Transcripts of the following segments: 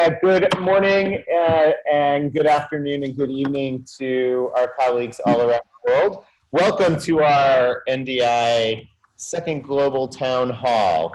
Good morning and good afternoon and good evening to our colleagues all around the world. Welcome to our NDI second Global Town Hall.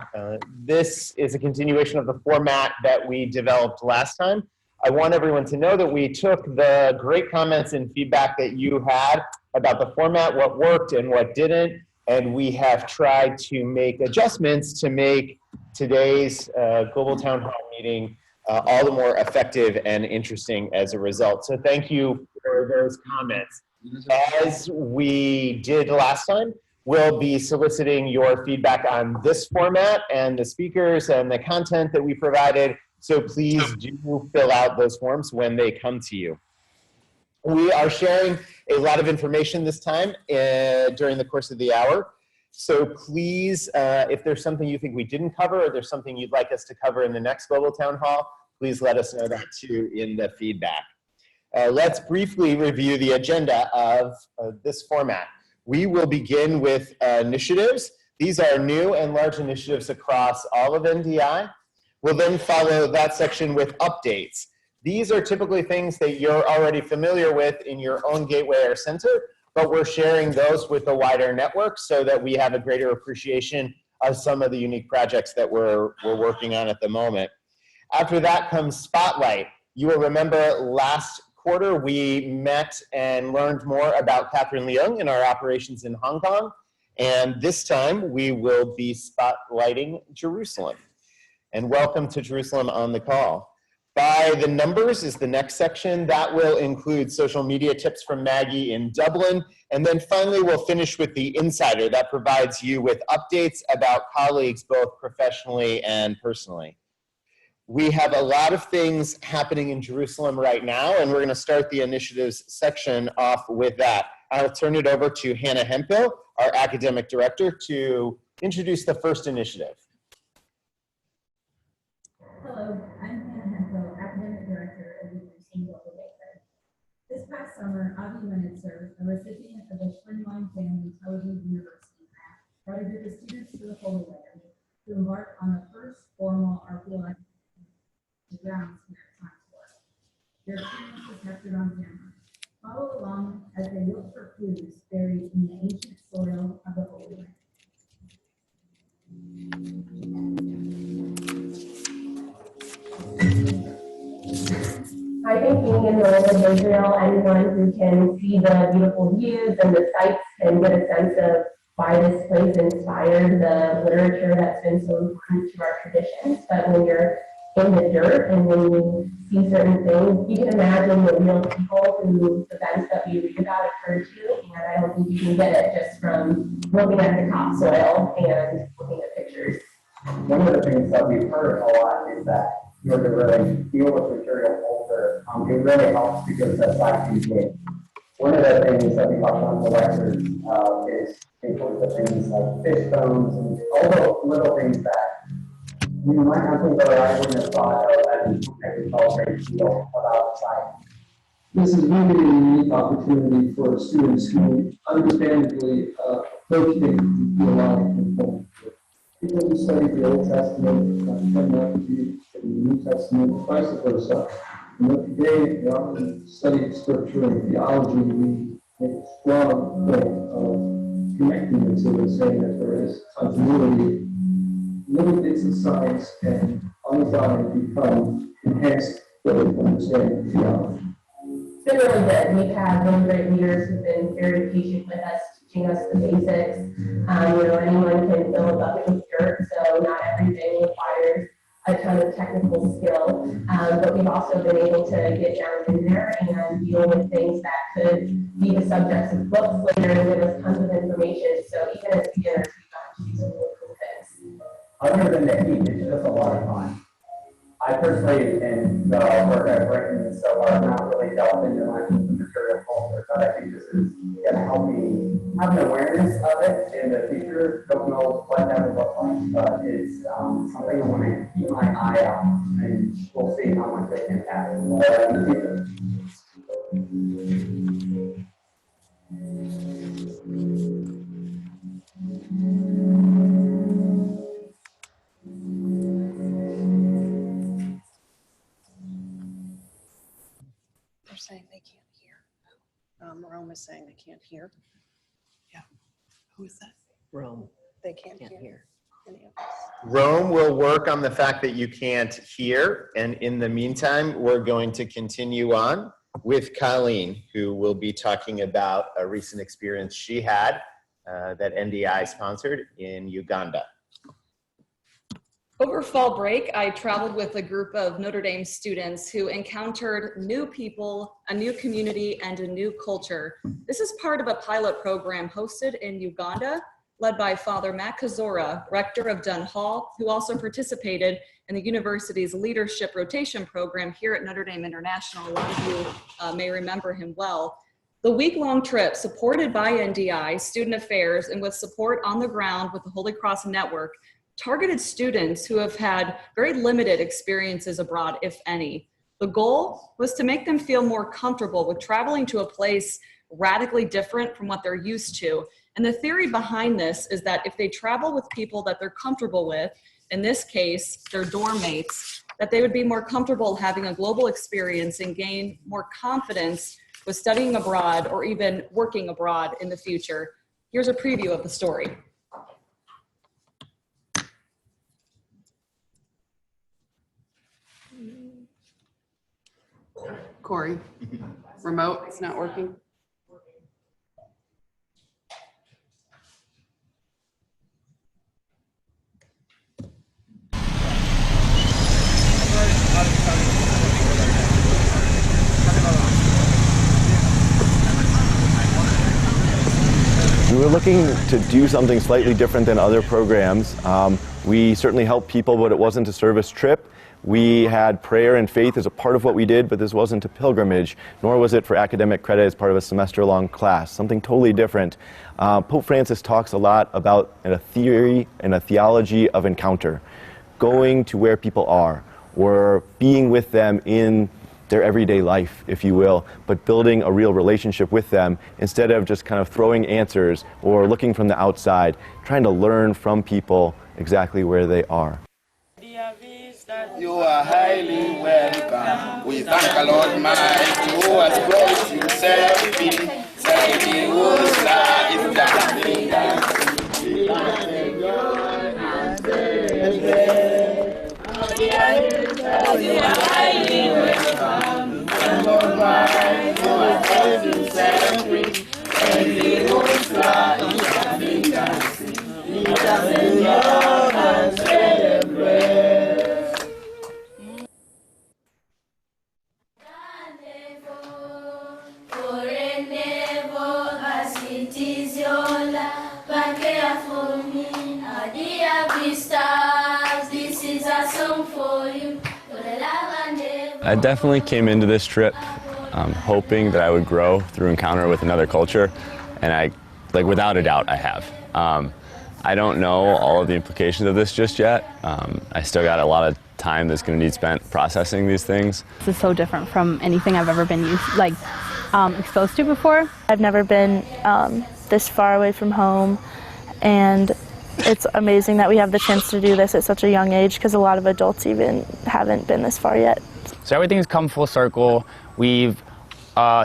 This is a continuation of the format that we developed last time. I want everyone to know that we took the great comments and feedback that you had about the format, what worked and what didn't, and we have tried to make adjustments to make today's Global Town Hall meeting all the more effective and interesting as a result. So thank you for those comments. As we did last time, we'll be soliciting your feedback on this format and the speakers and the content that we provided. So please do fill out those forms when they come to you. We are sharing a lot of information this time during the course of the hour. So please, if there's something you think we didn't cover or there's something you'd like us to cover in the next Global Town Hall, please let us know that too in the feedback. Let's briefly review the agenda of this format. We will begin with initiatives. These are new and large initiatives across all of NDI. We'll then follow that section with updates. These are typically things that you're already familiar with in your own gateway or center, but we're sharing those with a wider network so that we have a greater appreciation of some of the unique projects that we're working on at the moment. After that comes Spotlight. You will remember last quarter we met and learned more about Catherine Leung and our operations in Hong Kong, and this time we will be spotlighting Jerusalem. And welcome to Jerusalem on the call. By the numbers is the next section. That will include social media tips from Maggie in Dublin. And then finally, we'll finish with the Insider that provides you with updates about colleagues, both professionally and personally. We have a lot of things happening in Jerusalem right now, and we're going to start the initiatives section off with that. I'll turn it over to Hannah Hemphill, our academic director, to introduce the first initiative. Hello, I'm Hannah Hemphill, academic director of the Q4 Gth. This past summer, Avi Lenitzer, a recipient of the Schwindlein Family Tel Aviv University grant, brought a group of students to the Holy Land to embark on the first formal archaeological grounds maritime tour. Their experience was captured on camera. Follow along as they look for clues buried in the ancient soil of the Holy Land. I think being in the land of Israel, anyone who can see the beautiful views and the sights can get a sense of why this place inspired the literature that's been so important to our traditions. But when you're in the dirt and when you see certain things, you can imagine the real people whose events that we read about occurred to, and I don't think you can get it just from looking at the topsoil and looking at pictures. One of the things that we've heard a lot is that in order to really deal with material culture, it really helps because that's like engaged. One of the things that we talked about in the lectures is include the things like fish bones and all the little things that you might not think or I wouldn't have thought of as an agricultural field about science. This is really a unique opportunity for students who understandably approach things from theological point. People who study the Old Testament tend not to be the New Testament, vice versa. And today, rather than studying scripture and theology, we make a strong point of connecting the two and saying that there is continuity. Little bits of science can, on its own, become enhanced with understanding theology. It's been really good. We've had really great leaders who've been very patient with us, teaching us the basics. Anyone can fill a bucket with dirt, so not everything requires a ton of technical skill. But we've also been able to get down in there and deal with things that could be the subjects of books later and give us tons of information. So even as beginners, we've gotten to do some really cool things. Other than the heat, it's just a lot of fun. I personally, in the work I've written so far, have not really delved into much of the material culture, but I think this is going to help me have an awareness of it in the future. Don't know what that will look like, but it's something I want to keep my eye on, and we'll see how much it impacts in the future. They're saying they can't hear. Rome is saying they can't hear. Yeah. Who is that? Rome. They can't hear any of us. Rome will work on the fact that you can't hear. And in the meantime, we're going to continue on with Colleen, who will be talking about a recent experience she had that NDI sponsored in Uganda. Over fall break, I traveled with a group of Notre Dame students who encountered new people, a new community, and a new culture. This is part of a pilot program hosted in Uganda, led by Father Matt Kazora, rector of Dunn Hall, who also participated in the university's leadership rotation program here at Notre Dame International. A lot of you may remember him well. The week-long trip, supported by NDI, Student Affairs, and with support on the ground with the Holy Cross Network, targeted students who have had very limited experiences abroad, if any. The goal was to make them feel more comfortable with traveling to a place radically different from what they're used to. And the theory behind this is that if they travel with people that they're comfortable with, in this case, their dorm mates, that they would be more comfortable having a global experience and gain more confidence with studying abroad or even working abroad in the future. Here's a preview of the story. Corey, remote, it's not working. We were looking to do something slightly different than other programs. We certainly helped people, but it wasn't a service trip. We had prayer and faith as a part of what we did, but this wasn't a pilgrimage, nor was it for academic credit as part of a semester-long class, something totally different. Pope Francis talks a lot about a theory and a theology of encounter, going to where people are, or being with them in their everyday life, if you will, but building a real relationship with them instead of just kind of throwing answers or looking from the outside, trying to learn from people exactly where they are. You are highly welcome. We thank the Lord Mighty who has brought himself in. Saying, Wosa is dancing, dancing. We are highly welcome. The Lord Mighty who has brought himself in. Saying, Wosa is dancing, dancing. We dancing, Lord, and celebrate. I definitely came into this trip hoping that I would grow through encounter with another culture, and without a doubt, I have. I don't know all of the implications of this just yet. I still got a lot of time that's going to need spent processing these things. This is so different from anything I've ever been exposed to before. I've never been this far away from home, and it's amazing that we have the chance to do this at such a young age because a lot of adults even haven't been this far yet. So everything's come full circle. We've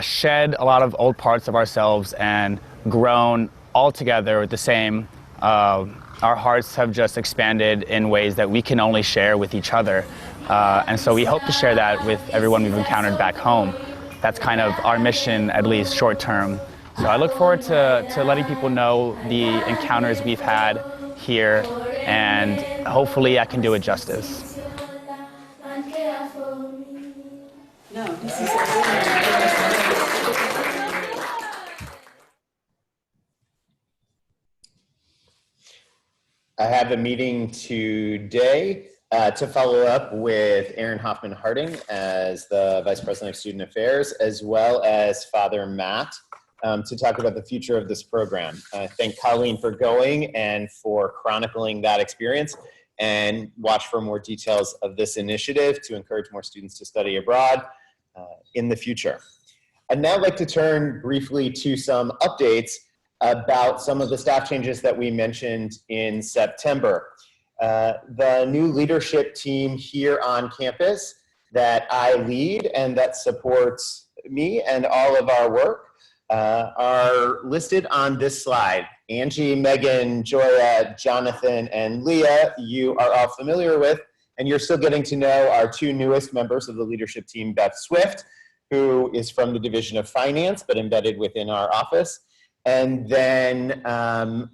shed a lot of old parts of ourselves and grown all together with the same. Our hearts have just expanded in ways that we can only share with each other. And so we hope to share that with everyone we've encountered back home. That's kind of our mission, at least short term. So I look forward to letting people know the encounters we've had here, and hopefully I can do it justice. No, this is I have a meeting today to follow up with Aaron Hoffman-Harding as the Vice President of Student Affairs, as well as Father Matt, to talk about the future of this program. I thank Colleen for going and for chronicling that experience, and watch for more details of this initiative to encourage more students to study abroad in the future. I'd now like to turn briefly to some updates about some of the staff changes that we mentioned in September. The new leadership team here on campus that I lead and that supports me and all of our work are listed on this slide. Angie, Megan, Joya, Jonathan, and Leah, you are all familiar with, and you're still getting to know our two newest members of the leadership team, Beth Swift, who is from the Division of Finance, but embedded within our office, and then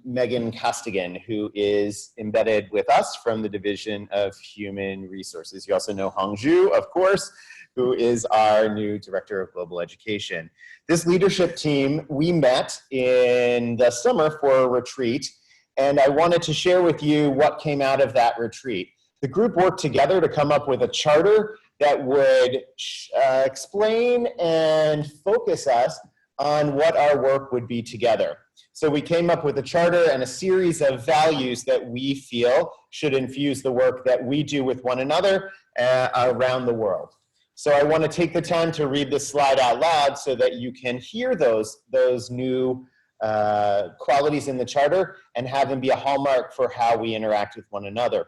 Megan Costigan, who is embedded with us from the Division of Human Resources. You also know Hongju, of course, who is our new Director of Global Education. This leadership team, we met in the summer for a retreat, and I wanted to share with you what came out of that retreat. The group worked together to come up with a charter that would explain and focus us on what our work would be together. So we came up with a charter and a series of values that we feel should infuse the work that we do with one another around the world. So I want to take the time to read this slide out loud so that you can hear those new qualities in the charter and have them be a hallmark for how we interact with one another.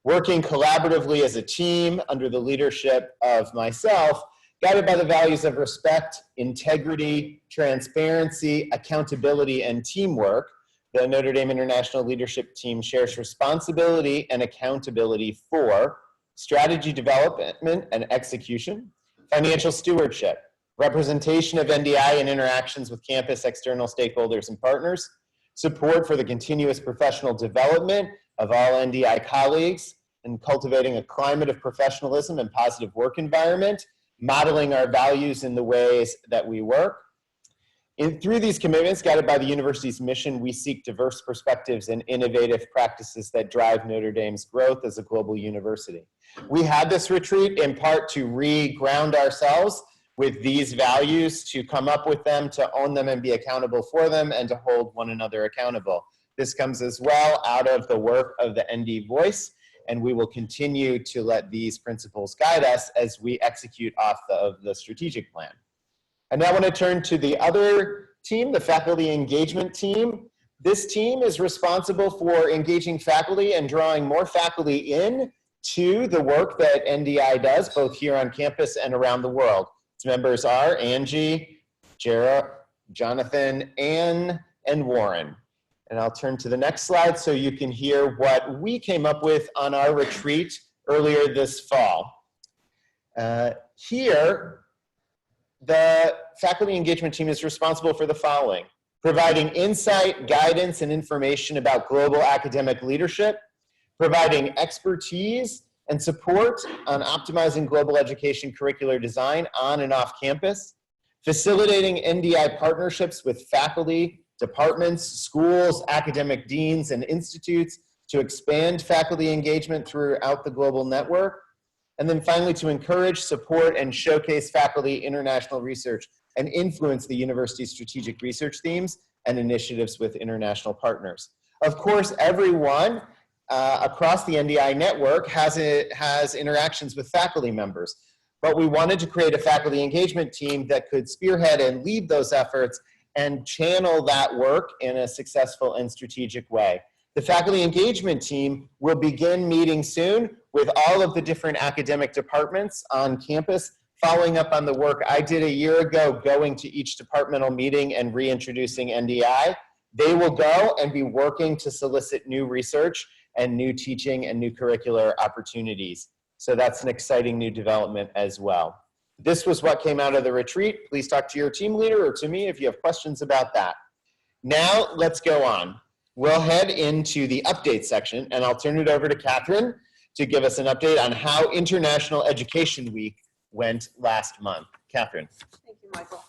Working collaboratively as a team under the leadership of myself, guided by the values of respect, integrity, transparency, accountability, and teamwork, the Notre Dame International Leadership Team shares responsibility and accountability for strategy development and execution, financial stewardship, representation of NDI in interactions with campus external stakeholders and partners, support for the continuous professional development of all NDI colleagues, and cultivating a climate of professionalism and positive work environment, modeling our values in the ways that we work. Through these commitments, guided by the university's mission, we seek diverse perspectives and innovative practices that drive Notre Dame's growth as a global university. We had this retreat in part to re-ground ourselves with these values, to come up with them, to own them and be accountable for them, and to hold one another accountable. This comes as well out of the work of the ND Voice, and we will continue to let these principles guide us as we execute off of the strategic plan. I now want to turn to the other team, the faculty engagement team. This team is responsible for engaging faculty and drawing more faculty in to the work that NDI does, both here on campus and around the world. Its members are Angie, Jara, Jonathan, Ann, and Warren. And I'll turn to the next slide so you can hear what we came up with on our retreat earlier this fall. Here, the faculty engagement team is responsible for the following: providing insight, guidance, and information about global academic leadership, providing expertise and support on optimizing global education curricular design on and off campus, facilitating NDI partnerships with faculty, departments, schools, academic deans, and institutes to expand faculty engagement throughout the global network, and then finally to encourage, support, and showcase faculty international research and influence the university's strategic research themes and initiatives with international partners. Of course, everyone across the NDI network has interactions with faculty members, but we wanted to create a faculty engagement team that could spearhead and lead those efforts and channel that work in a successful and strategic way. The faculty engagement team will begin meeting soon with all of the different academic departments on campus, following up on the work I did a year ago, going to each departmental meeting and reintroducing NDI. They will go and be working to solicit new research and new teaching and new curricular opportunities. So that's an exciting new development as well. This was what came out of the retreat. Please talk to your team leader or to me if you have questions about that. Now let's go on. We'll head into the update section, and I'll turn it over to Catherine to give us an update on how International Education Week went last month. Catherine. Thank you, Michael.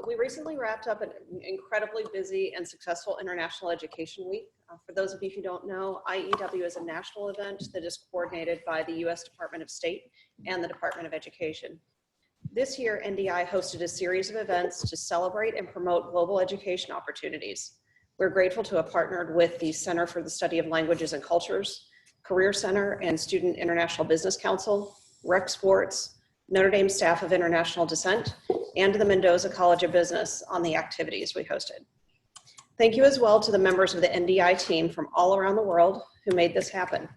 We recently wrapped up an incredibly busy and successful International Education Week. For those of you who don't know, IEW is a national event that is coordinated by the U.S. Department of State and the Department of Education. This year, NDI hosted a series of events to celebrate and promote global education opportunities. We're grateful to have partnered with the Center for the Study of Languages and Cultures, Career Center and Student International Business Council, Rec Sports, Notre Dame Staff of International Descent, and the Mendoza College of Business on the activities we hosted. Thank you as well to the members of the NDI team from all around the world who made this happen.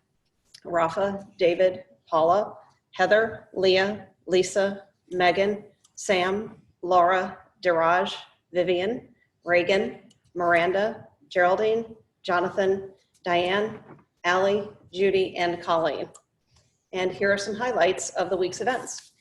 Rafa, David, Paula, Heather, Leah, Lisa, Megan, Sam, Laura, Diraj, Vivian, Reagan, Miranda, Geraldine, Jonathan, Diane, Allie, Judy, and Colleen. And here are some highlights of the week's events.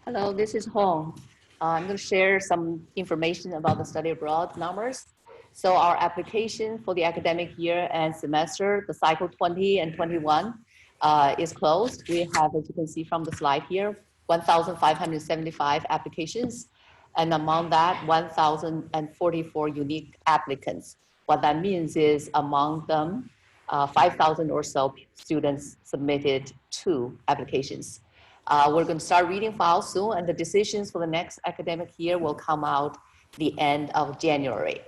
Hello, this is Hong. I'm going to share some information about the study abroad numbers. So our application for the academic year and semester, the cycle 20 and 21 is closed. We have, as you can see from the slide here, 1,575 applications. And among that, 1,044 unique applicants. What that means is among them, 5,000 or so students submitted 2 applications. We're going to start reading files soon, and the decisions for the next academic year will come out the end of January.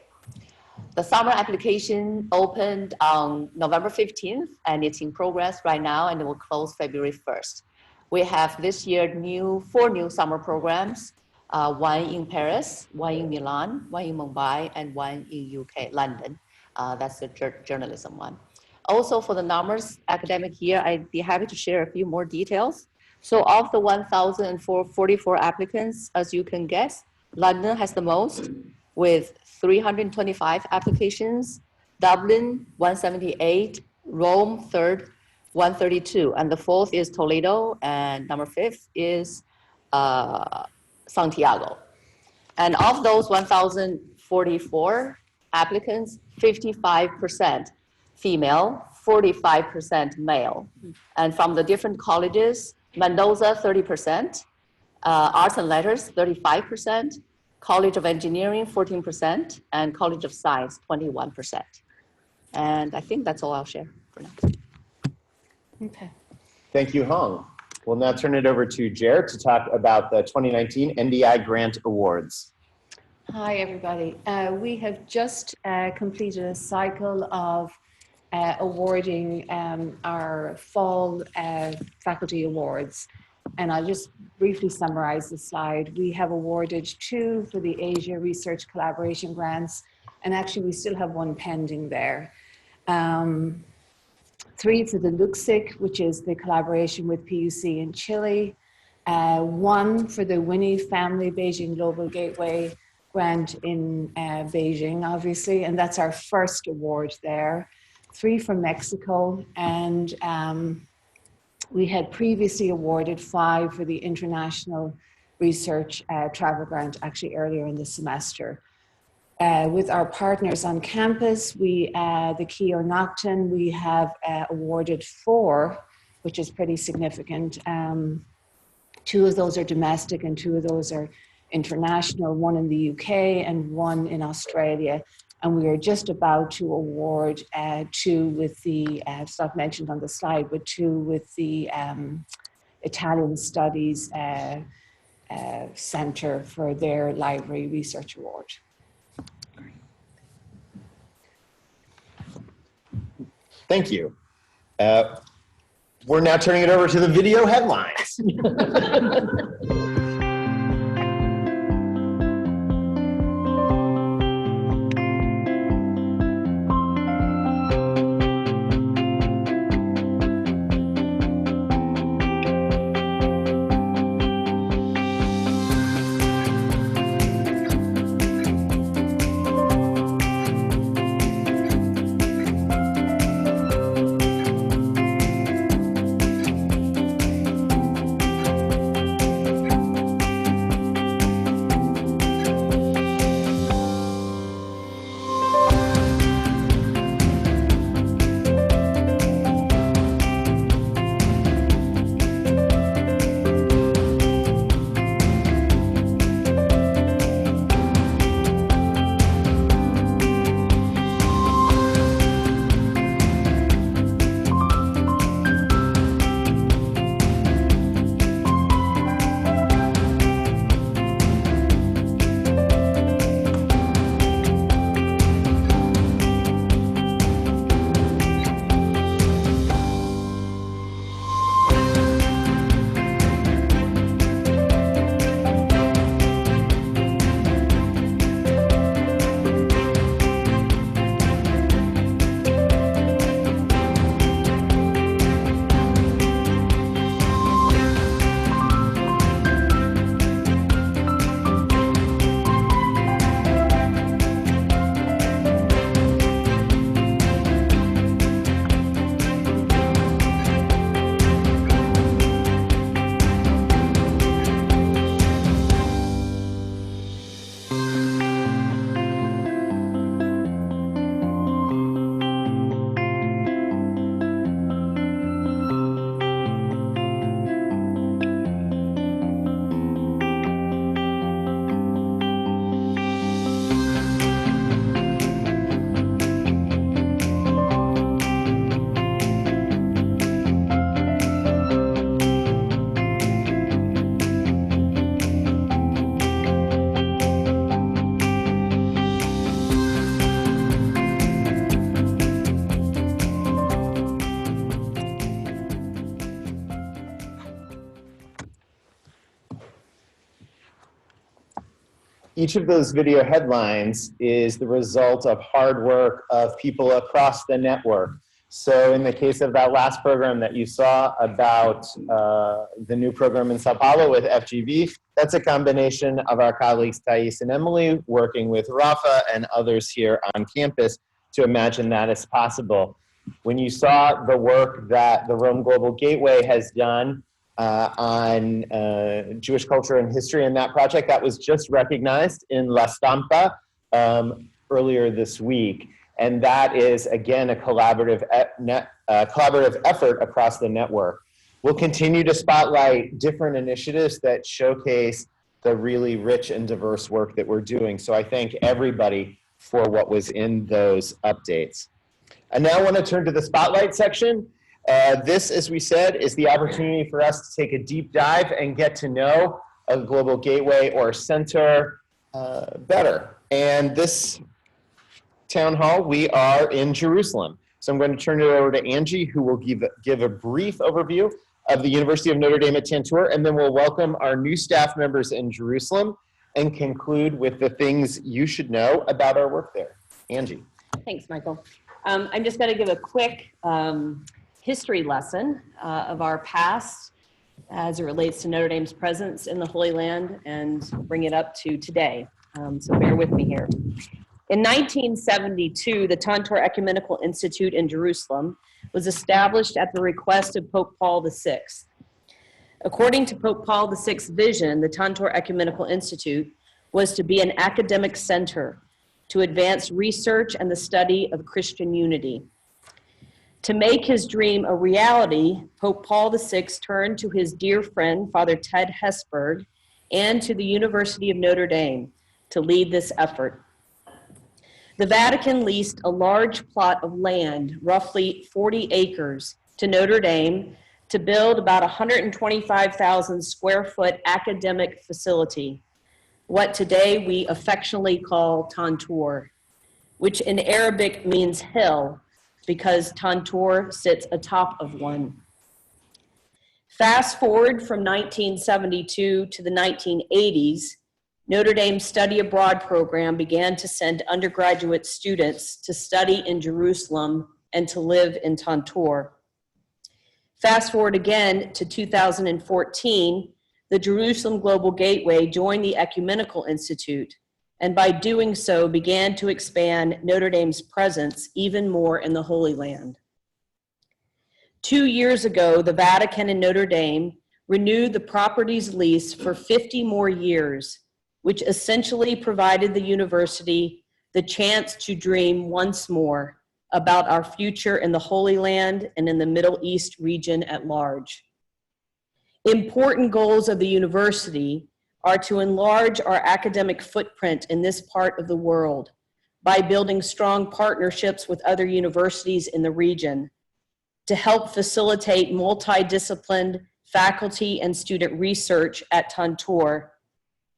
The summer application opened on November 15th, and it's in progress right now, and it will close February 1st. We have this year 4 new summer programs, 1 in Paris, 1 in Milan, 1 in Mumbai, and 1 in UK, London. That's the journalism one. Also for the numbers academic year, I'd be happy to share a few more details. So of the 1,044 applicants, as you can guess, London has the most with 325 applications, Dublin 178, Rome third 132, and the 4th is Toledo, and number 5th is Santiago. And of those 1,044 applicants, 55% female, 45% male. And from the different colleges, Mendoza 30%, Arts and Letters 35%, College of Engineering 14%, and College of Science 21%. And I think that's all I'll share for now. Okay. Thank you, Hong. We'll now turn it over to Jer to talk about the 2019 NDI Grant Awards. Hi, everybody. We have just completed a cycle of awarding our fall faculty awards. And I'll just briefly summarize the slide. We have awarded 2 for the Asia Research Collaboration Grants, and actually we still have 1 pending there. 3 for the LUXIC, which is the collaboration with PUC in Chile. 1 for the Winnie Family Beijing Global Gateway Grant in Beijing, obviously, and that's our first award there. 3 from Mexico, and we had previously awarded 5 for the International Research Travel Grant, actually earlier in the semester. With our partners on campus, the Keough Nocton, we have awarded 4, which is pretty significant. 2 of those are domestic and 2 of those are international, 1 in the UK and 1 in Australia. And we are just about to award 2 with the, it's not mentioned on the slide, but 2 with the Italian Studies Center for their Library Research Award. Thank you. We're now turning it over to the video headlines. each of those video headlines is the result of hard work of people across the network. So in the case of that last program that you saw about the new program in Sao Paulo with FGV, that's a combination of our colleagues Thais and Emily working with Rafa and others here on campus to imagine that as possible. When you saw the work that the Rome Global Gateway has done on Jewish culture and history in that project, that was just recognized in La Stampa earlier this week. And that is, again, a collaborative effort across the network. We'll continue to spotlight different initiatives that showcase the really rich and diverse work that we're doing. So I thank everybody for what was in those updates. I now want to turn to the spotlight section. This, as we said, is the opportunity for us to take a deep dive and get to know a global gateway or center better. And this town hall, we are in Jerusalem. So I'm going to turn it over to Angie, who will give a brief overview of the University of Notre Dame at Tantur, and then we'll welcome our new staff members in Jerusalem and conclude with the things you should know about our work there. Angie. Thanks, Michael. I'm just going to give a quick history lesson of our past as it relates to Notre Dame's presence in the Holy Land and bring it up to today. So bear with me here. In 1972, the Tantur Ecumenical Institute in Jerusalem was established at the request of Pope Paul VI. According to Pope Paul VI's vision, the Tantur Ecumenical Institute was to be an academic center to advance research and the study of Christian unity. To make his dream a reality, Pope Paul VI turned to his dear friend, Father Ted Hesburgh, and to the University of Notre Dame to lead this effort. The Vatican leased a large plot of land, roughly 40 acres, to Notre Dame to build about 125,000 square foot academic facility, what today we affectionately call Tantur, which in Arabic means hill because Tantur sits atop of one. Fast forward from 1972 to the 1980s, Notre Dame's study abroad program began to send undergraduate students to study in Jerusalem and to live in Tantur. Fast forward again to 2014, the Jerusalem Global Gateway joined the Ecumenical Institute, and by doing so began to expand Notre Dame's presence even more in the Holy Land. 2 years ago, the Vatican and Notre Dame renewed the property's lease for 50 more years, which essentially provided the university the chance to dream once more about our future in the Holy Land and in the Middle East region at large. Important goals of the university are to enlarge our academic footprint in this part of the world by building strong partnerships with other universities in the region, to help facilitate multidisciplined faculty and student research at Tantur,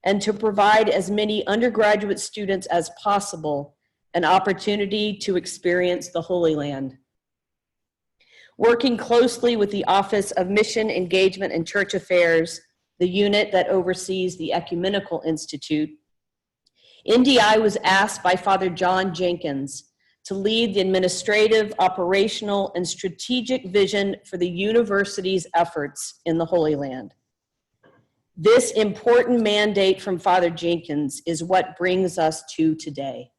and to provide as many undergraduate students as possible an opportunity to experience the Holy Land. Working closely with the Office of Mission Engagement and Church Affairs, the unit that oversees the Ecumenical Institute, NDI was asked by Father John Jenkins to lead the administrative, operational, and strategic vision for the university's efforts in the Holy Land. This important mandate from Father Jenkins is what brings us to today.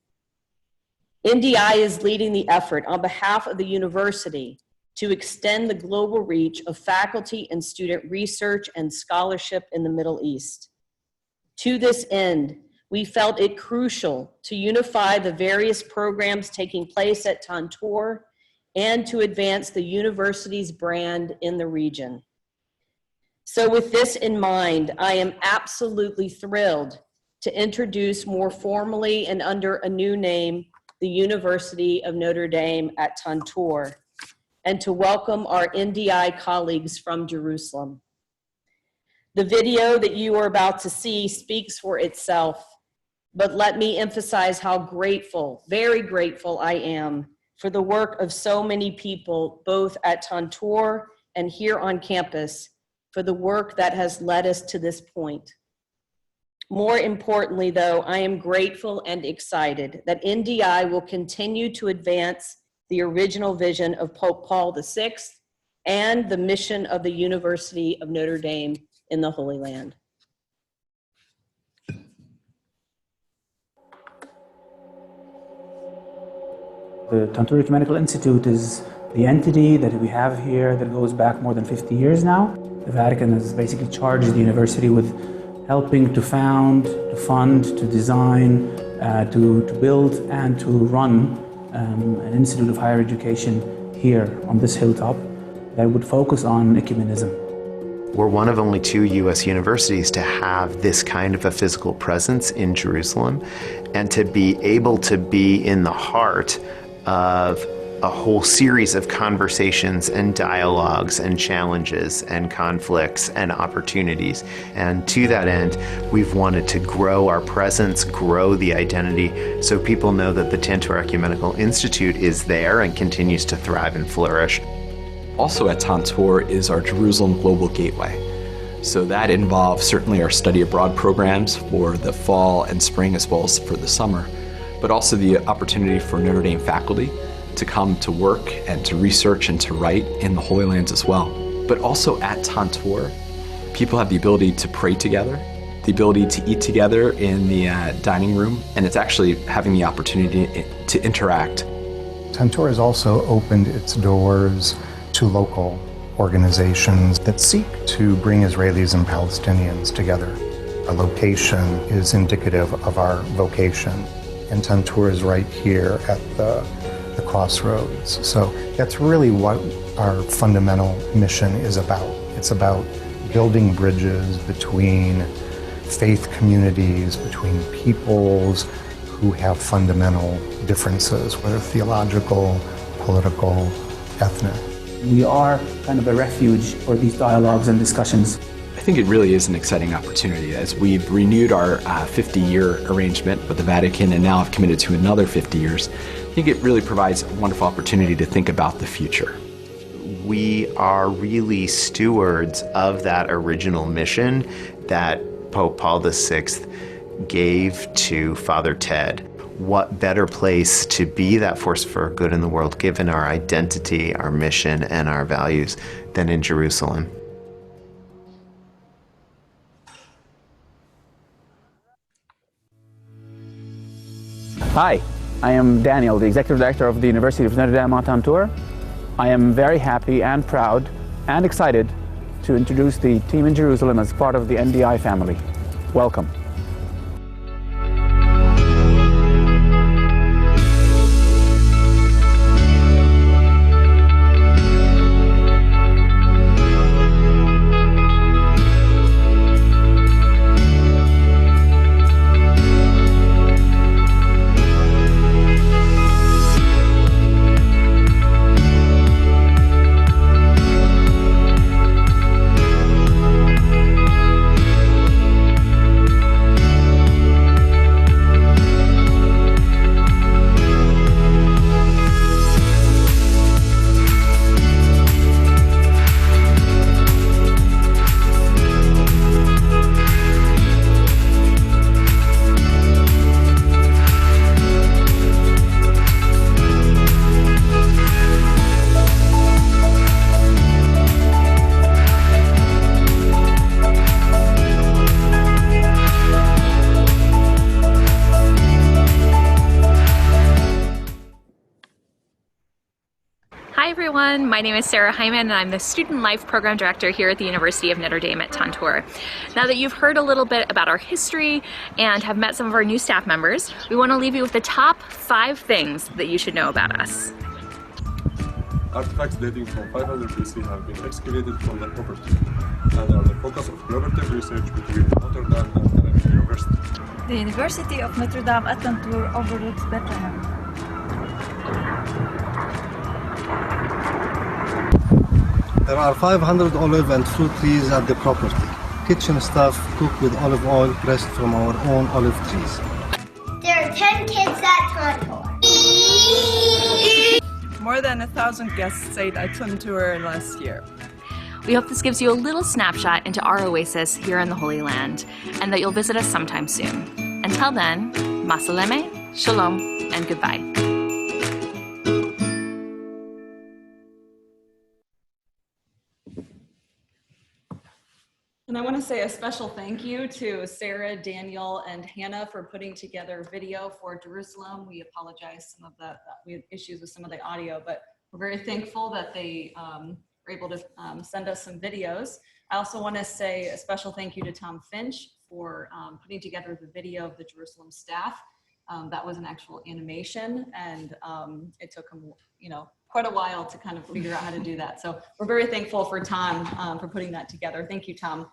NDI is leading the effort on behalf of the university to extend the global reach of faculty and student research and scholarship in the Middle East. To this end, we felt it crucial to unify the various programs taking place at Tantur and to advance the university's brand in the region. So with this in mind, I am absolutely thrilled to introduce more formally and under a new name, the University of Notre Dame at Tantur, and to welcome our NDI colleagues from Jerusalem. The video that you are about to see speaks for itself, but let me emphasize how grateful, very grateful I am for the work of so many people, both at Tantur and here on campus, for the work that has led us to this point. More importantly, though, I am grateful and excited that NDI will continue to advance the original vision of Pope Paul VI and the mission of the University of Notre Dame in the Holy Land. The Tantour Ecumenical Institute is the entity that we have here that goes back more than 50 years now. The Vatican has basically charged the university with helping to found, to fund, to design, to build and to run an institute of higher education here on this hilltop that would focus on ecumenism. We're one of only 2 U.S. universities to have this kind of a physical presence in Jerusalem, and to be able to be in the heart of a whole series of conversations and dialogues and challenges and conflicts and opportunities. And to that end, we've wanted to grow our presence, grow the identity, so people know that the Tantour Ecumenical Institute is there and continues to thrive and flourish. Also at Tantour is our Jerusalem Global Gateway. So that involves certainly our study abroad programs for the fall and spring as well as for the summer, but also the opportunity for Notre Dame faculty to come to work and to research and to write in the Holy Lands as well. But also at Tantour, people have the ability to pray together, the ability to eat together in the dining room, and it's actually having the opportunity to interact. Tantour has also opened its doors to local organizations that seek to bring Israelis and Palestinians together. Our location is indicative of our vocation, and Tantour is right here at the crossroads. So that's really what our fundamental mission is about. It's about building bridges between faith communities, between peoples who have fundamental differences, whether theological, political, ethnic. We are kind of a refuge for these dialogues and discussions. I think it really is an exciting opportunity as we've renewed our 50-year arrangement with the Vatican and now have committed to another 50 years. I think it really provides a wonderful opportunity to think about the future. We are really stewards of that original mission that Pope Paul VI gave to Father Ted. What better place to be that force for good in the world, given our identity, our mission, and our values, than in Jerusalem? Hi, I am Daniel, the Executive Director of the University of Notre Dame at Tantour. I am very happy and proud and excited to introduce the team in Jerusalem as part of the NDI family. Welcome. Hi everyone, my name is Sarah Hyman and I'm the Student Life Program Director here at the University of Notre Dame at Tantour. Now that you've heard a little bit about our history and have met some of our new staff members, we want to leave you with the top 5 things that you should know about us. Artifacts dating from 500 BC have been excavated from the property and are the focus of collaborative research between Notre Dame and the University. The University of Notre Dame at Tantour overlooks Bethlehem. There are 500 olive and fruit trees at the property. Kitchen staff cook with olive oil pressed from our own olive trees. There are 10 kids at Tantour. More than 1,000 guests stayed at Tantour last year. We hope this gives you a little snapshot into our oasis here in the Holy Land, and that you'll visit us sometime soon. Until then, masaleme, shalom, and goodbye. And I want to say a special thank you to Sarah, Daniel, and Hannah for putting together video for Jerusalem. We apologize we had issues with some of the audio, but we're very thankful that they were able to send us some videos. I also want to say a special thank you to Tom Finch for putting together the video of the Jerusalem staff. That was an actual animation, and it took him, quite a while to kind of figure out how to do that. So we're very thankful for Tom for putting that together. Thank you, Tom.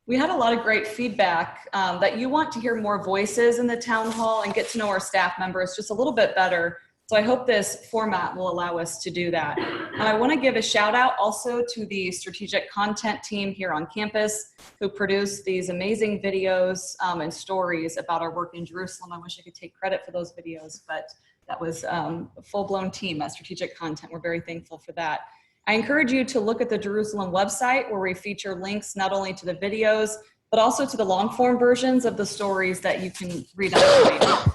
We had a lot of great feedback that you want to hear more voices in the town hall and get to know our staff members just a little bit better. So I hope this format will allow us to do that. And I want to give a shout out also to the strategic content team here on campus who produced these amazing videos and stories about our work in Jerusalem. I wish I could take credit for those videos, but that was a full-blown team at Strategic Content. We're very thankful for that. I encourage you to look at the Jerusalem website where we feature links not only to the videos, but also to the long-form versions of the stories that you can read online.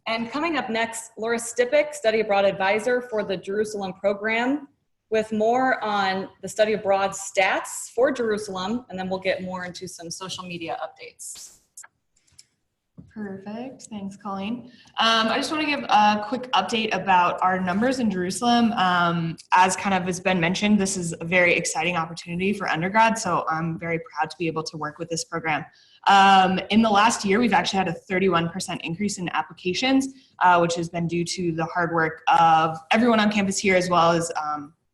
And coming up next, Laura Stipik, Study Abroad Advisor for the Jerusalem program, with more on the study abroad stats for Jerusalem, and then we'll get more into some social media updates. Perfect. Thanks, Colleen. I just want to give a quick update about our numbers in Jerusalem. As kind of has been mentioned, this is a very exciting opportunity for undergrad, so I'm very proud to be able to work with this program. In the last year, we've actually had a 31% increase in applications, which has been due to the hard work of everyone on campus here, as well as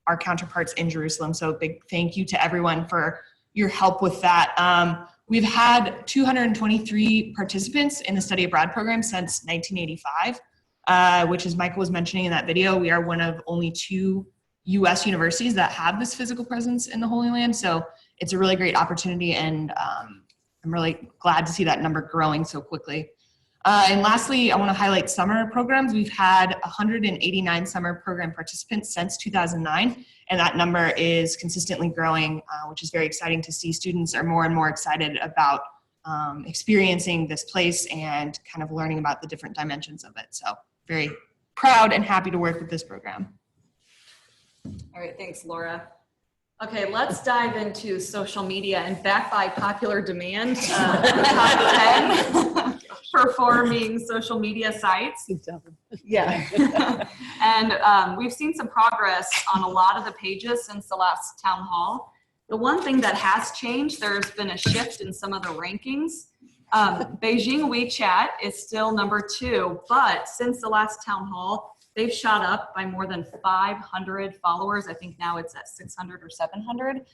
our counterparts in Jerusalem. So a big thank you to everyone for your help with that. We've had 223 participants in the study abroad program since 1985, which, as Michael was mentioning in that video, we are one of only 2 US universities that have this physical presence in the Holy Land. So it's a really great opportunity, and I'm really glad to see that number growing so quickly. And lastly, I want to highlight summer programs. We've had 189 summer program participants since 2009, and that number is consistently growing, which is very exciting to see. Students are more and more excited about experiencing this place and kind of learning about the different dimensions of it. So very proud and happy to work with this program. All right, thanks, Laura. Okay, let's dive into social media, and back by popular demand, top 10 performing social media sites. Yeah. And we've seen some progress on a lot of the pages since the last town hall. The one thing that has changed, there's been a shift in some of the rankings. Beijing WeChat is still number 2, but since the last town hall, they've shot up by more than 500 followers. I think now it's at 600 or 700,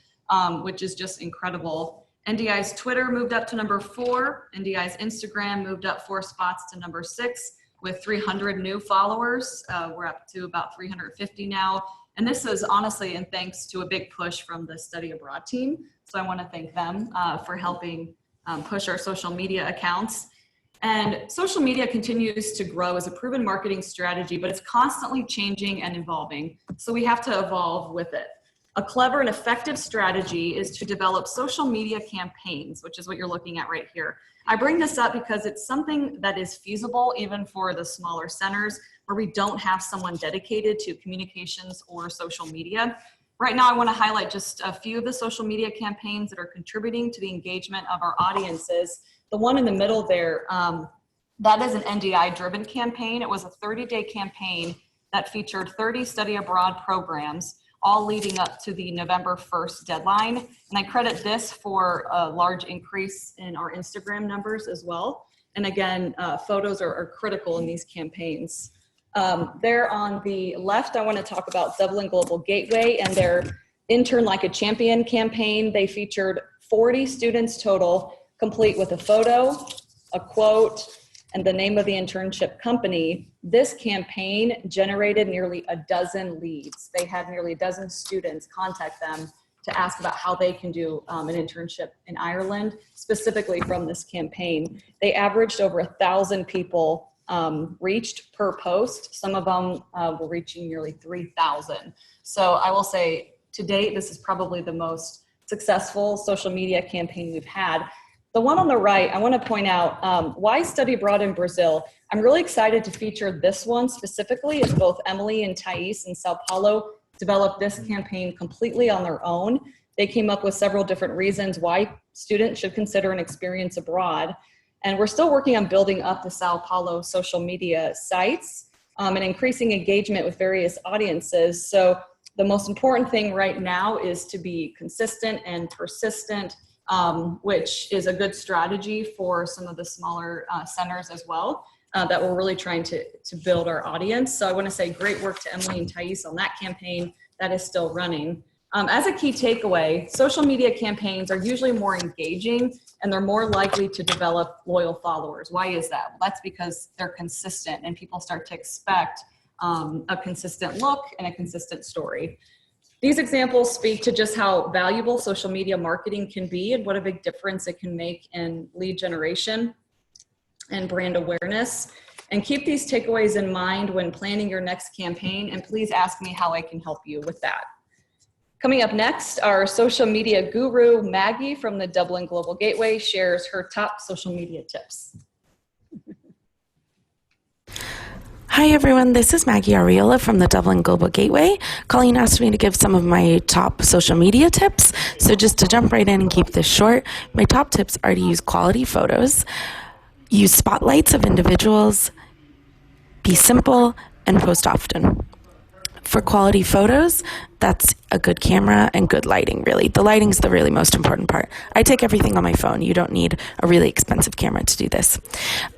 which is just incredible. NDI's Twitter moved up to number 4. NDI's Instagram moved up 4 spots to number 6 with 300 new followers. We're up to about 350 now. And this is honestly in thanks to a big push from the study abroad team. So I want to thank them for helping push our social media accounts. And social media continues to grow as a proven marketing strategy, but it's constantly changing and evolving. So we have to evolve with it. A clever and effective strategy is to develop social media campaigns, which is what you're looking at right here. I bring this up because it's something that is feasible even for the smaller centers where we don't have someone dedicated to communications or social media. Right now, I want to highlight just a few of the social media campaigns that are contributing to the engagement of our audiences. The one in the middle there, that is an NDI-driven campaign. It was a 30-day campaign that featured 30 study abroad programs, all leading up to the November 1st deadline. And I credit this for a large increase in our Instagram numbers as well. And again, photos are critical in these campaigns. There on the left, I want to talk about Dublin Global Gateway and their Intern Like a Champion campaign. They featured 40 students total, complete with a photo, a quote, and the name of the internship company. This campaign generated nearly a dozen leads. They had nearly a dozen students contact them to ask about how they can do an internship in Ireland, specifically from this campaign. They averaged over 1,000 people reached per post. Some of them were reaching nearly 3,000. So I will say to date, this is probably the most successful social media campaign we've had. The one on the right, I want to point out why study abroad in Brazil. I'm really excited to feature this one specifically, as both Emily and Thais in Sao Paulo developed this campaign completely on their own. They came up with several different reasons why students should consider an experience abroad. And we're still working on building up the Sao Paulo social media sites and increasing engagement with various audiences. So the most important thing right now is to be consistent and persistent, which is a good strategy for some of the smaller centers as well, that we're really trying to build our audience. So I want to say great work to Emily and Thais on that campaign that is still running. As a key takeaway, social media campaigns are usually more engaging and they're more likely to develop loyal followers. Why is that? Well, that's because they're consistent and people start to expect a consistent look and a consistent story. These examples speak to just how valuable social media marketing can be and what a big difference it can make in lead generation and brand awareness. And keep these takeaways in mind when planning your next campaign, and please ask me how I can help you with that. Coming up next, our social media guru, Maggie from the Dublin Global Gateway, shares her top social media tips. Hi everyone, this is Maggie Ariola from the Dublin Global Gateway. Colleen asked me to give some of my top social media tips. So just to jump right in and keep this short, my top tips are to use quality photos, use spotlights of individuals, be simple, and post often. For quality photos, that's a good camera and good lighting, really. The lighting's the really most important part. I take everything on my phone. You don't need a really expensive camera to do this.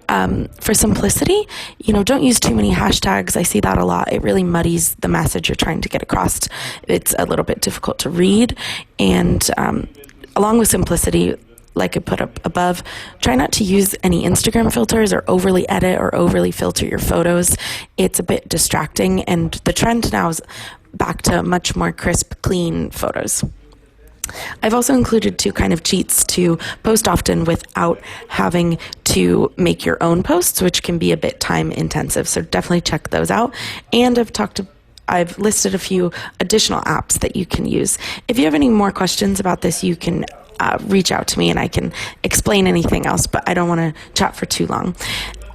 For simplicity, don't use too many hashtags. I see that a lot. It really muddies the message you're trying to get across. It's a little bit difficult to read. And along with simplicity, like I put up above, try not to use any Instagram filters or overly edit or overly filter your photos. It's a bit distracting, and the trend now is back to much more crisp, clean photos. I've also included 2 kind of cheats to post often without having to make your own posts, which can be a bit time intensive. So definitely check those out. And I've listed a few additional apps that you can use. If you have any more questions about this, you can reach out to me and I can explain anything else, but I don't want to chat for too long.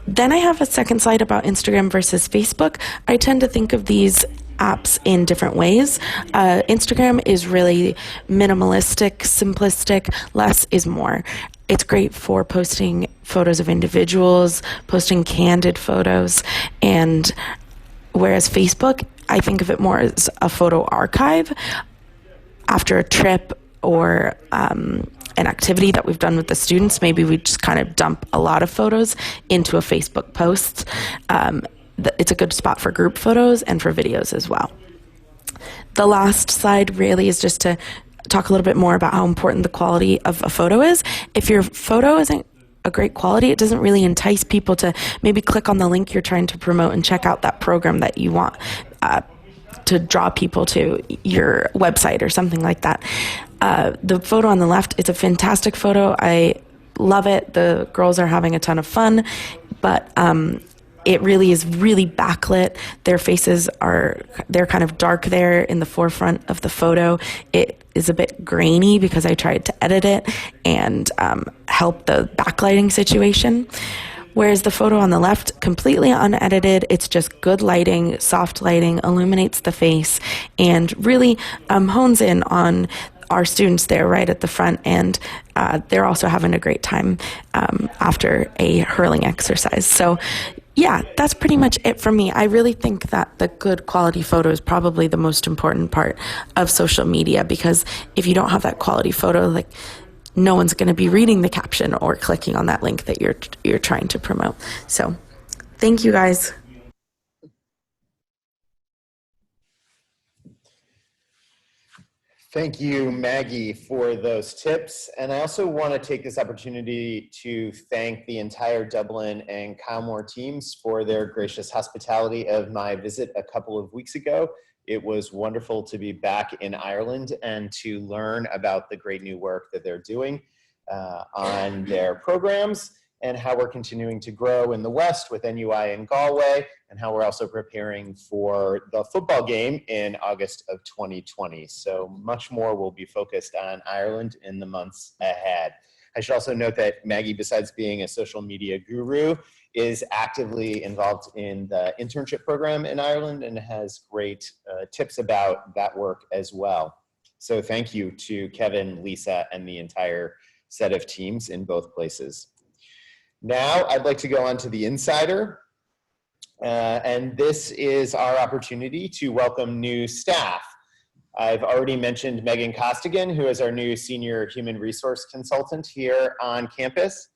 Then I have a second slide about Instagram versus Facebook. I tend to think of these apps in different ways. Instagram is really minimalistic, simplistic, less is more. It's great for posting photos of individuals, posting candid photos, and whereas Facebook, I think of it more as a photo archive after a trip or an activity that we've done with the students. Maybe we just kind of dump a lot of photos into a Facebook post. It's a good spot for group photos and for videos as well. The last slide really is just to talk a little bit more about how important the quality of a photo is. If your photo isn't a great quality, it doesn't really entice people to maybe click on the link you're trying to promote and check out that program that you want to draw people to your website or something like that. The photo on the left is a fantastic photo. I love it. The girls are having a ton of fun, but it really is really backlit. Their faces they're kind of dark there in the forefront of the photo. It is a bit grainy because I tried to edit it and help the backlighting situation. Whereas the photo on the left, completely unedited, it's just good lighting, soft lighting, illuminates the face, and really hones in on our students there right at the front, and they're also having a great time after a hurling exercise. So yeah, that's pretty much it for me. I really think that the good quality photo is probably the most important part of social media, because if you don't have that quality photo, no one's going to be reading the caption or clicking on that link that you're trying to promote. So thank you guys. Thank you, Maggie, for those tips. And I also want to take this opportunity to thank the entire Dublin and Calmore teams for their gracious hospitality of my visit a couple of weeks ago. It was wonderful to be back in Ireland and to learn about the great new work that they're doing on their programs and how we're continuing to grow in the West with NUI in Galway, and how we're also preparing for the football game in August of 2020. So much more will be focused on Ireland in the months ahead. I should also note that Maggie, besides being a social media guru, is actively involved in the internship program in Ireland and has great tips about that work as well. So thank you to Kevin, Lisa, and the entire set of teams in both places. Now I'd like to go on to the Insider. And this is our opportunity to welcome new staff. I've already mentioned Megan Costigan, who is our new Senior Human Resource Consultant here on campus.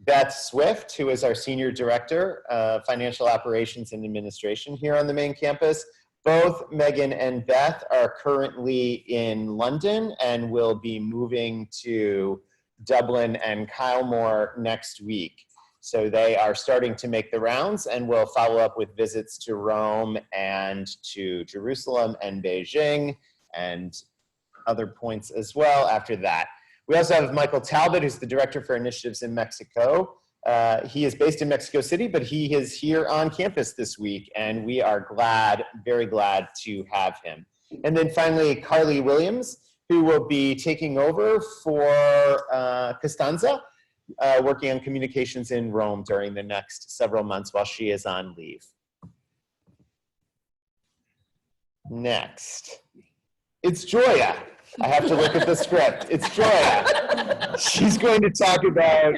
Beth Swift, who is our Senior Director of Financial Operations and Administration here on the main campus. Both Megan and Beth are currently in London and will be moving to Dublin and Kylemore next week. So they are starting to make the rounds, and will follow up with visits to Rome and to Jerusalem and Beijing and other points as well after that. We also have Michael Talbot, who's the Director for Initiatives in Mexico. He is based in Mexico City, but he is here on campus this week, and we are glad, very glad to have him. And then finally, Carly Williams, who will be taking over for Costanza, working on communications in Rome during the next several months while she is on leave. Next, it's Joya. I have to look at the script. It's Joya. She's going to talk about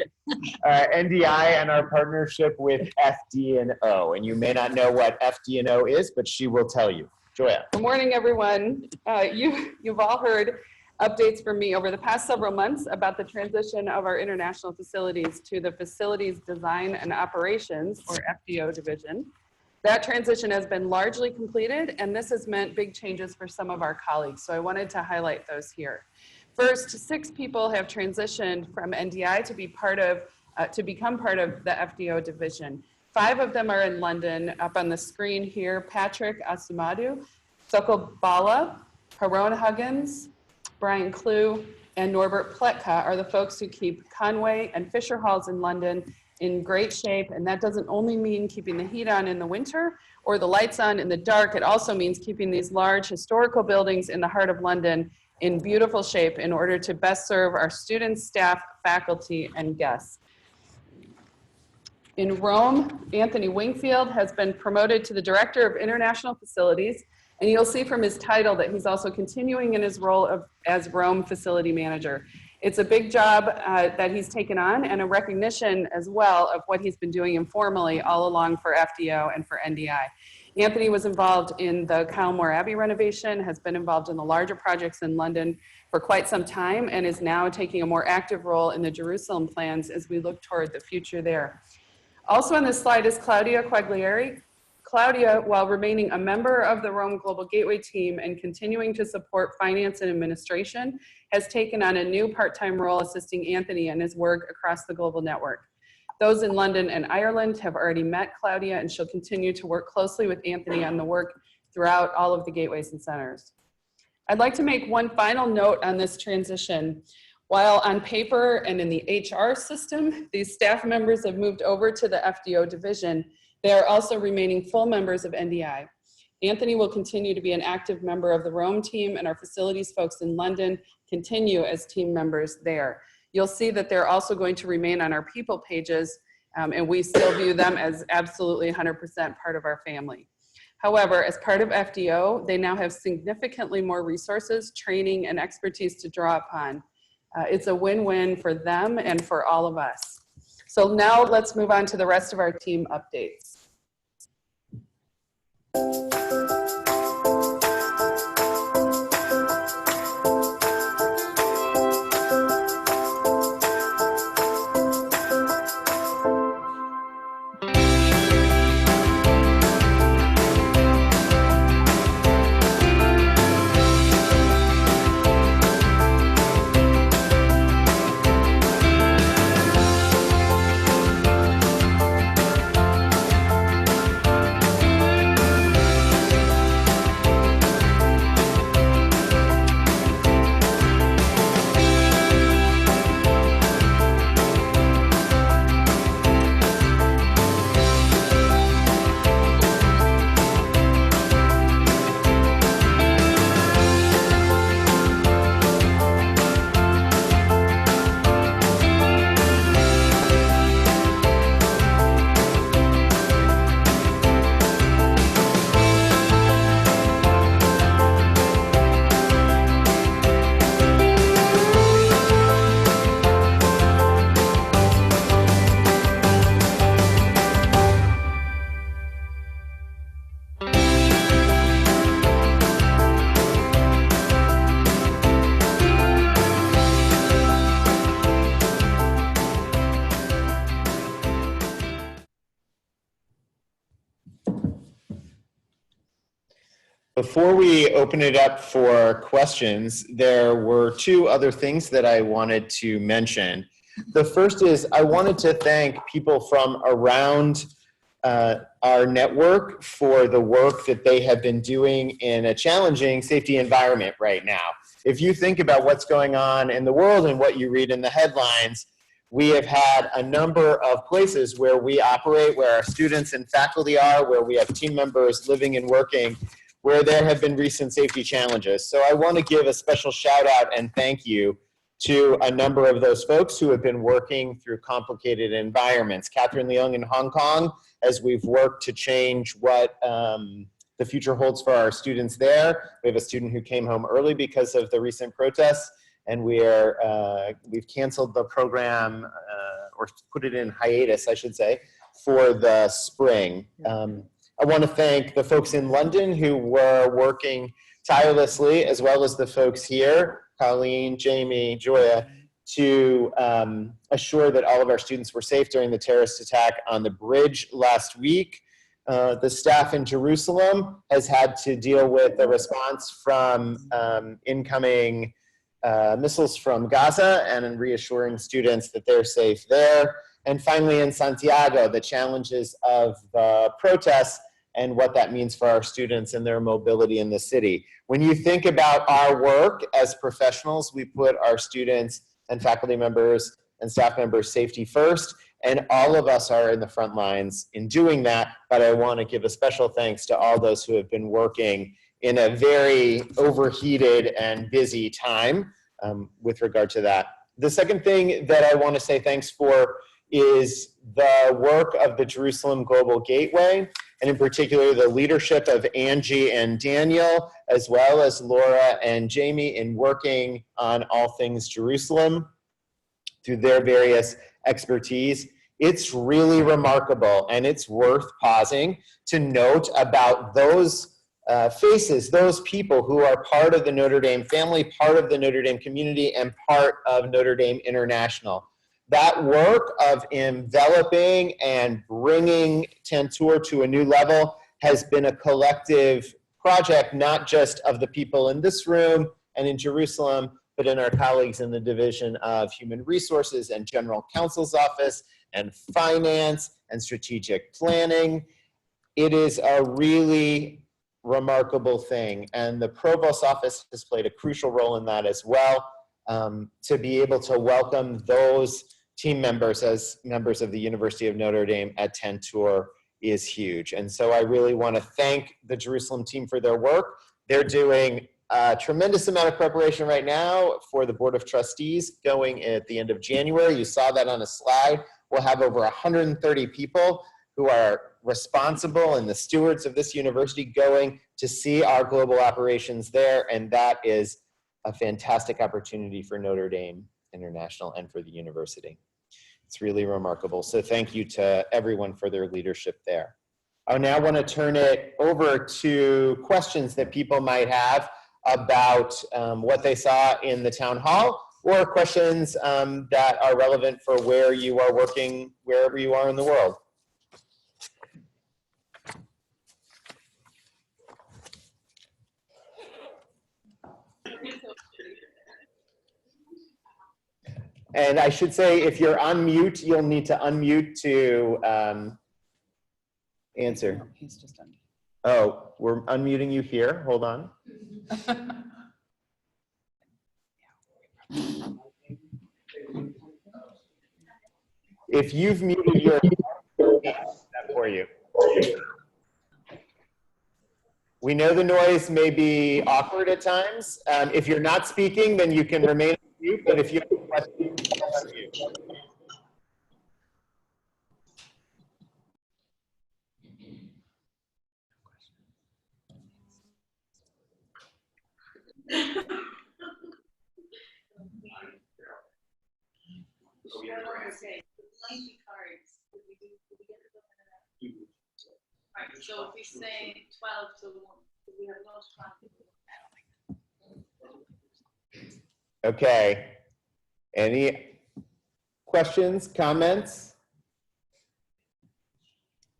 NDI and our partnership with FD&O. And you may not know what FD&O is, but she will tell you. Joya. Good morning, everyone. You've all heard updates from me over the past several months about the transition of our international facilities to the Facilities Design and Operations, or FDO division. That transition has been largely completed, and this has meant big changes for some of our colleagues. So I wanted to highlight those here. First, 6 people have transitioned from NDI to become part of the FDO division. 5 of them are in London. Up on the screen here, Patrick Asumadu, Sokol Bala, Haron Huggins, Brian Clue, and Norbert Pletka are the folks who keep Conway and Fisher Halls in London in great shape. And that doesn't only mean keeping the heat on in the winter or the lights on in the dark. It also means keeping these large historical buildings in the heart of London in beautiful shape in order to best serve our students, staff, faculty, and guests. In Rome, Anthony Wingfield has been promoted to the Director of International Facilities, and you'll see from his title that he's also continuing in his role as Rome Facility Manager. It's a big job that he's taken on, and a recognition as well of what he's been doing informally all along for FDO and for NDI. Anthony was involved in the Kylemore Abbey renovation, has been involved in the larger projects in London for quite some time, and is now taking a more active role in the Jerusalem plans as we look toward the future there. Also on this slide is Claudia Quaglieri. Claudia, while remaining a member of the Rome Global Gateway team and continuing to support finance and administration, has taken on a new part-time role assisting Anthony in his work across the global network. Those in London and Ireland have already met Claudia, and she'll continue to work closely with Anthony on the work throughout all of the gateways and centers. I'd like to make one final note on this transition. While on paper and in the HR system, these staff members have moved over to the FDO division, they are also remaining full members of NDI. Anthony will continue to be an active member of the Rome team, and our facilities folks in London continue as team members there. You'll see that they're also going to remain on our people pages, and we still view them as absolutely 100% part of our family. However, as part of FDO, they now have significantly more resources, training, and expertise to draw upon. It's a win-win for them and for all of us. So now let's move on to the rest of our team updates. Before we open it up for questions, there were two other things that I wanted to mention. The first is I wanted to thank people from around our network for the work that they have been doing in a challenging safety environment right now. If you think about what's going on in the world and what you read in the headlines, we have had a number of places where we operate, where our students and faculty are, where we have team members living and working, where there have been recent safety challenges. So I want to give a special shout out and thank you to a number of those folks who have been working through complicated environments. Catherine Leung in Hong Kong, as we've worked to change what the future holds for our students there. We have a student who came home early because of the recent protests, and we've canceled the program, or put it in hiatus, I should say, for the spring. I want to thank the folks in London who were working tirelessly, as well as the folks here, Colleen, Jamie, Joya, to assure that all of our students were safe during the terrorist attack on the bridge last week. The staff in Jerusalem has had to deal with a response from incoming missiles from Gaza and in reassuring students that they're safe there. And finally, in Santiago, the challenges of the protests and what that means for our students and their mobility in the city. When you think about our work as professionals, we put our students and faculty members and staff members' safety first, and all of us are in the front lines in doing that, but I want to give a special thanks to all those who have been working in a very overheated and busy time with regard to that. The second thing that I want to say thanks for is the work of the Jerusalem Global Gateway, and in particular the leadership of Angie and Daniel, as well as Laura and Jamie in working on all things Jerusalem through their various expertise. It's really remarkable, and it's worth pausing to note about those faces, those people who are part of the Notre Dame family, part of the Notre Dame community, and part of Notre Dame International. That work of enveloping and bringing Tantour to a new level has been a collective project, not just of the people in this room and in Jerusalem, but in our colleagues in the Division of Human Resources and General Counsel's Office and Finance and Strategic Planning. It is a really remarkable thing, and the Provost's Office has played a crucial role in that as well, to be able to welcome those team members as members of the University of Notre Dame at Tantour is huge. And so I really want to thank the Jerusalem team for their work. They're doing a tremendous amount of preparation right now for the Board of Trustees going at the end of January. You saw that on a slide. We'll have over 130 people who are responsible and the stewards of this university going to see our global operations there, and that is a fantastic opportunity for Notre Dame International and for the university. It's really remarkable. So thank you to everyone for their leadership there. I now want to turn it over to questions that people might have about what they saw in the town hall, or questions that are relevant for where you are working, wherever you are in the world. And I should say, if you're on mute, you'll need to unmute to answer. He's just on. Oh, we're unmuting you here. Hold on. If you've muted your, that for you. We know the noise may be awkward at times. If you're not speaking, then you can remain on mute, but if you have a question, unmute. So if we say 12 to 1, we have no time. Okay. Any questions, comments?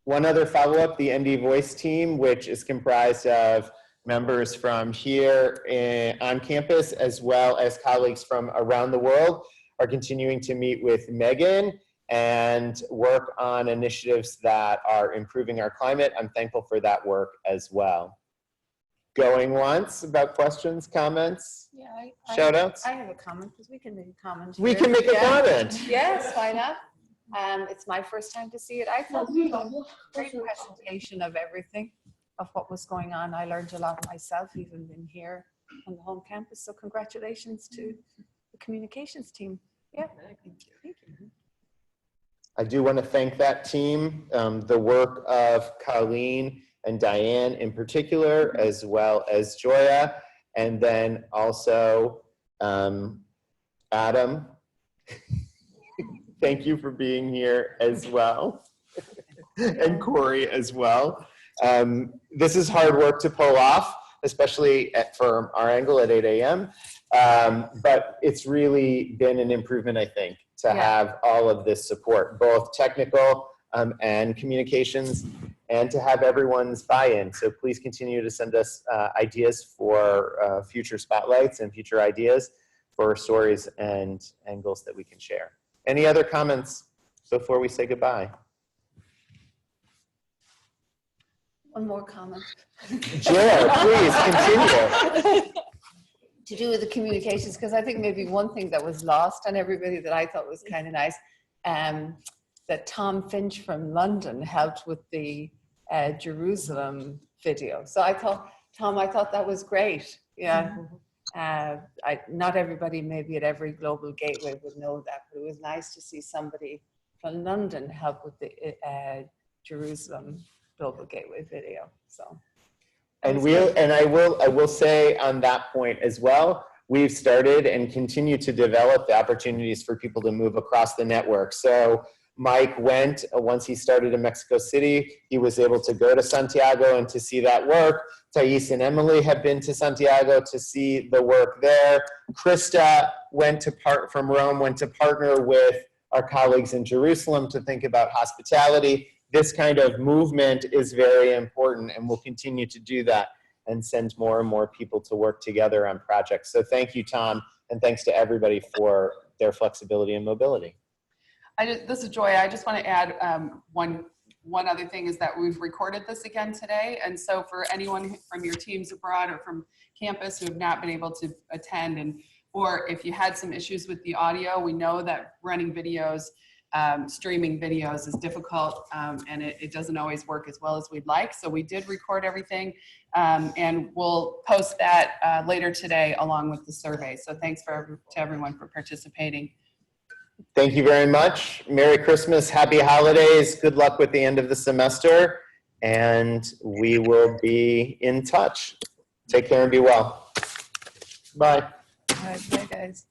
One other follow-up, the ND Voice team, which is comprised of members from here on campus, as well as colleagues from around the world, are continuing to meet with Megan and work on initiatives that are improving our climate. I'm thankful for that work as well. Going once, about questions, comments, shout outs? I have a comment because we can make a comment. We here. can make a comment. Yes, why not? It's my first time to see it. I thought it was a great presentation of everything, of what was going on. I learned a lot myself, even in here on the home campus. So congratulations to the communications team. Yeah, thank you. I do want to thank that team, the work of Colleen and Diane in particular, as well as Joya, and then also Adam. Thank you for being here as well, and Corey as well. This is hard work to pull off, especially from our angle at 8 a.m. But it's really been an improvement, I think, to have all of this support, both technical and communications, and to have everyone's buy-in. So please continue to send us ideas for future spotlights and future ideas for stories and angles that we can share. Any other comments before we say goodbye? One more comment. Jill, please continue. To do with the communications, because I think maybe one thing that was lost on everybody that I thought was kind of nice, that Tom Finch from London helped with the Jerusalem video. So I thought, Tom, I thought that was great. Yeah. Not everybody maybe at every global gateway would know that, but it was nice to see somebody from London help with the Jerusalem global gateway video. So. And I will say on that point as well, we've started and continue to develop the opportunities for people to move across the network. So Mike went, once he started in Mexico City, he was able to go to Santiago and to see that work. Thais and Emily have been to Santiago to see the work there. Krista went from Rome, went to partner with our colleagues in Jerusalem to think about hospitality. This kind of movement is very important, and we'll continue to do that and send more and more people to work together on projects. So thank you, Tom, and thanks to everybody for their flexibility and mobility. This is Joy. I just want to add one other thing is that we've recorded this again today. And so for anyone from your teams abroad or from campus who have not been able to attend, or if you had some issues with the audio, we know that running videos, streaming videos is difficult and it doesn't always work as well as we'd like. So we did record everything and we'll post that later today along with the survey. So thanks to everyone for participating. Thank you very much. Merry Christmas, happy holidays, good luck with the end of the semester, and we will be in touch. Take care and be well. Bye. All right, bye guys.